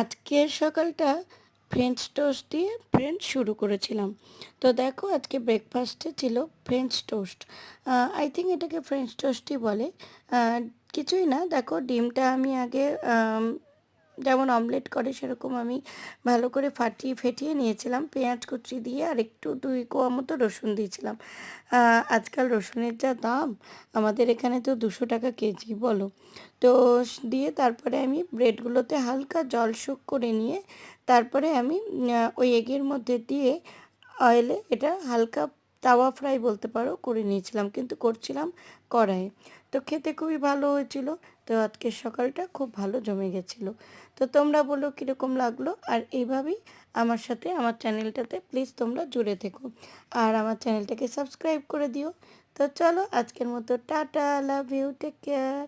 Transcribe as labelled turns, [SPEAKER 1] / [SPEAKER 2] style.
[SPEAKER 1] আজকের সকালটা French toast দিয়ে শুরু করেছিলাম। তো দেখো আজকে ব্রেকফাস্টে ছিল ফ্রেঞ্চ টোস্ট। আই থিঙ্ক এটাকে ফ্রেঞ্চ টোস্টই বলে। আহ, কিছুই না, দেখো ডিমটা আমি আগে যেমন অমলেট করে সেরকম আমি ভালো করে ফাটিয়ে ফেটিয়ে নিয়েছিলাম, পেঁয়াজ কুচি দিয়ে আর একটু 2 কোয়া মতো রসুন দিয়েছিলাম। আজকাল রসুনের যা দাম, আমাদের এখানে তো 200 টাকা কেজি বলো। তো দিয়ে তারপরে আমি ব্রেডগুলোতে হালকা জল শোক করে নিয়ে তারপরে আমি ওই এগের মধ্যে দিয়ে অয়েলে এটা হালকা তাওয়া ফ্রাই বলতে পারো করে নিয়েছিলাম, কিন্তু করছিলাম কড়াইয়ে। তো খেতে খুবই ভালো হয়েছিল। তো আজকের সকালটা খুব ভালো জমে গেছিলো। তো তোমরা বলো কীরকম লাগলো, আর এইভাবেই আমার সাথে আমার চ্যানেলটাতে প্লিজ তোমরা জুড়ে থেকো আর আমার চ্যানেলটাকে সাবস্ক্রাইব করে দিও। তো চলো আজকের মতো tata, love you, take care.